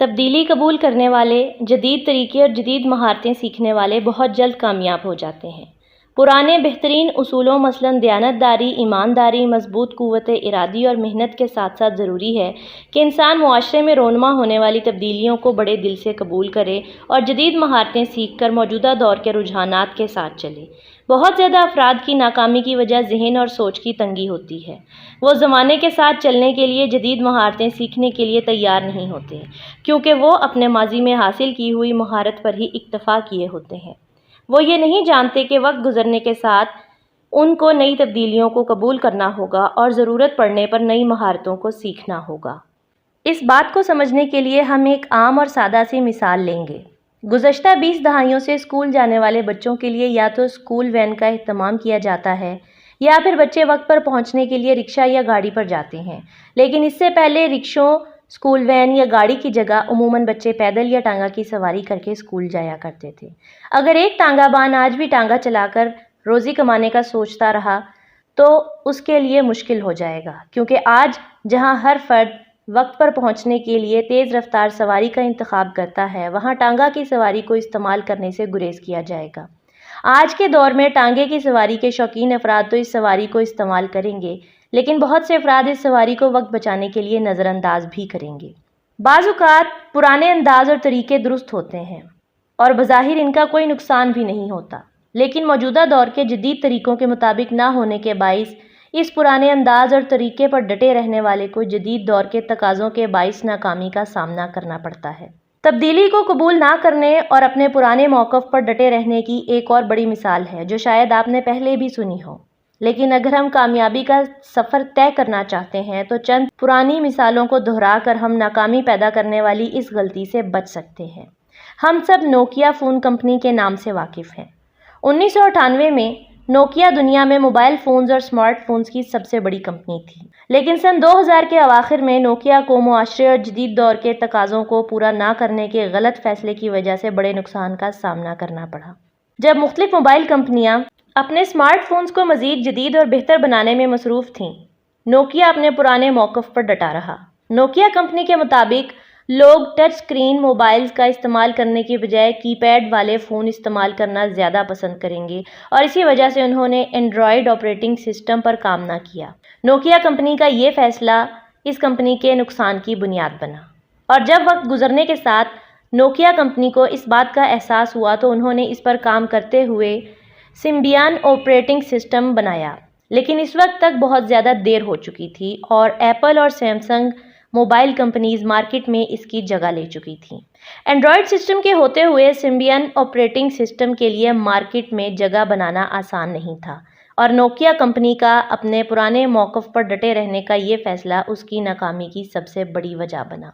تبدیلی قبول کرنے والے، جدید طریقے اور جدید مہارتیں سیکھنے والے بہت جلد کامیاب ہو جاتے ہیں۔ پرانے بہترین اصولوں مثلاً دیانتداری، ایمانداری، مضبوط قوت ارادی اور محنت کے ساتھ ساتھ ضروری ہے کہ انسان معاشرے میں رونما ہونے والی تبدیلیوں کو بڑے دل سے قبول کرے اور جدید مہارتیں سیکھ کر موجودہ دور کے رجحانات کے ساتھ چلے۔ بہت زیادہ افراد کی ناکامی کی وجہ ذہن اور سوچ کی تنگی ہوتی ہے۔ وہ زمانے کے ساتھ چلنے کے لیے جدید مہارتیں سیکھنے کے لیے تیار نہیں ہوتے، کیونکہ وہ اپنے ماضی میں حاصل کی ہوئی مہارت پر ہی اکتفا کیے ہوتے ہیں۔ وہ یہ نہیں جانتے کہ وقت گزرنے کے ساتھ ان کو نئی تبدیلیوں کو قبول کرنا ہوگا اور ضرورت پڑنے پر نئی مہارتوں کو سیکھنا ہوگا۔ اس بات کو سمجھنے کے لیے ہم ایک عام اور سادہ سی مثال لیں گے۔ گزشتہ 20 دہائیوں سے اسکول جانے والے بچوں کے لیے یا تو اسکول وین کا اہتمام کیا جاتا ہے یا پھر بچے وقت پر پہنچنے کے لیے رکشہ یا گاڑی پر جاتے ہیں، لیکن اس سے پہلے رکشوں، اسکول وین یا گاڑی کی جگہ عموماً بچے پیدل یا ٹانگا کی سواری کر کے اسکول جایا کرتے تھے۔ اگر ایک ٹانگا بان آج بھی ٹانگا چلا کر روزی کمانے کا سوچتا رہا تو اس کے لیے مشکل ہو جائے گا، کیونکہ آج جہاں ہر فرد وقت پر پہنچنے کے لیے تیز رفتار سواری کا انتخاب کرتا ہے، وہاں ٹانگا کی سواری کو استعمال کرنے سے گریز کیا جائے گا۔ آج کے دور میں ٹانگے کی سواری کے شوقین افراد تو اس سواری کو استعمال کریں گے، لیکن بہت سے افراد اس سواری کو وقت بچانے کے لیے نظر انداز بھی کریں گے۔ بعض اوقات پرانے انداز اور طریقے درست ہوتے ہیں اور بظاہر ان کا کوئی نقصان بھی نہیں ہوتا، لیکن موجودہ دور کے جدید طریقوں کے مطابق نہ ہونے کے باعث اس پرانے انداز اور طریقے پر ڈٹے رہنے والے کو جدید دور کے تقاضوں کے باعث ناکامی کا سامنا کرنا پڑتا ہے۔ تبدیلی کو قبول نہ کرنے اور اپنے پرانے موقف پر ڈٹے رہنے کی ایک اور بڑی مثال ہے جو شاید آپ نے پہلے بھی سنی ہو، لیکن اگر ہم کامیابی کا سفر طے کرنا چاہتے ہیں تو چند پرانی مثالوں کو دہرا کر ہم ناکامی پیدا کرنے والی اس غلطی سے بچ سکتے ہیں۔ ہم سب نوکیا فون کمپنی کے نام سے واقف ہیں۔ 1998 میں نوکیا دنیا میں موبائل فونز اور اسمارٹ فونز کی سب سے بڑی کمپنی تھی، لیکن سن 2000 کے اواخر میں نوکیا کو معاشرے اور جدید دور کے تقاضوں کو پورا نہ کرنے کے غلط فیصلے کی وجہ سے بڑے نقصان کا سامنا کرنا پڑا۔ جب مختلف موبائل کمپنیاں اپنے اسمارٹ فونز کو مزید جدید اور بہتر بنانے میں مصروف تھیں، نوکیا اپنے پرانے موقف پر ڈٹا رہا۔ نوکیا کمپنی کے مطابق لوگ ٹچ اسکرین موبائلز کا استعمال کرنے کی بجائے کی پیڈ والے فون استعمال کرنا زیادہ پسند کریں گے، اور اسی وجہ سے انہوں نے اینڈرائیڈ آپریٹنگ سسٹم پر کام نہ کیا۔ نوکیا کمپنی کا یہ فیصلہ اس کمپنی کے نقصان کی بنیاد بنا، اور جب وقت گزرنے کے ساتھ نوکیا کمپنی کو اس بات کا احساس ہوا تو انہوں نے اس پر کام کرتے ہوئے سمبیان آپریٹنگ سسٹم بنایا، لیکن اس وقت تک بہت زیادہ دیر ہو چکی تھی اور ایپل اور سیمسنگ موبائل کمپنیز مارکیٹ میں اس کی جگہ لے چکی تھیں۔ اینڈرائیڈ سسٹم کے ہوتے ہوئے سمبیان آپریٹنگ سسٹم کے لیے مارکیٹ میں جگہ بنانا آسان نہیں تھا، اور نوکیا کمپنی کا اپنے پرانے موقف پر ڈٹے رہنے کا یہ فیصلہ اس کی ناکامی کی سب سے بڑی وجہ بنا۔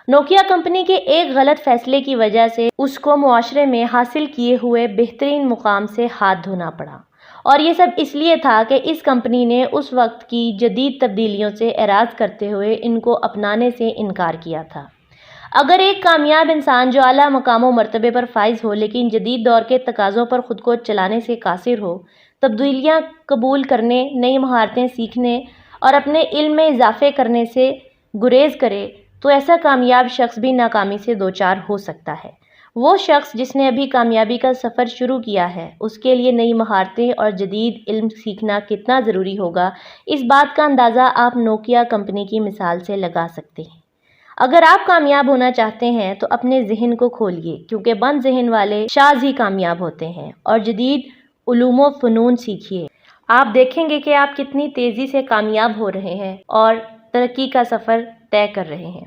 نوکیا کمپنی کے ایک غلط فیصلے کی وجہ سے اس کو معاشرے میں حاصل کیے ہوئے بہترین مقام سے ہاتھ دھونا پڑا، اور یہ سب اس لیے تھا کہ اس کمپنی نے اس وقت کی جدید تبدیلیوں سے اعراض کرتے ہوئے ان کو اپنانے سے انکار کیا تھا۔ اگر ایک کامیاب انسان جو اعلیٰ مقام و مرتبے پر فائز ہو لیکن جدید دور کے تقاضوں پر خود کو چلانے سے قاصر ہو، تبدیلیاں قبول کرنے، نئی مہارتیں سیکھنے اور اپنے علم میں اضافے کرنے سے گریز کرے، تو ایسا کامیاب شخص بھی ناکامی سے دوچار ہو سکتا ہے۔ وہ شخص جس نے ابھی کامیابی کا سفر شروع کیا ہے، اس کے لیے نئی مہارتیں اور جدید علم سیکھنا کتنا ضروری ہوگا، اس بات کا اندازہ آپ نوکیا کمپنی کی مثال سے لگا سکتے ہیں۔ اگر آپ کامیاب ہونا چاہتے ہیں تو اپنے ذہن کو کھولیے، کیونکہ بند ذہن والے شاذ ہی کامیاب ہوتے ہیں، اور جدید علوم و فنون سیکھیے۔ آپ دیکھیں گے کہ آپ کتنی تیزی سے کامیاب ہو رہے ہیں اور ترقی کا سفر طے کر رہے ہیں۔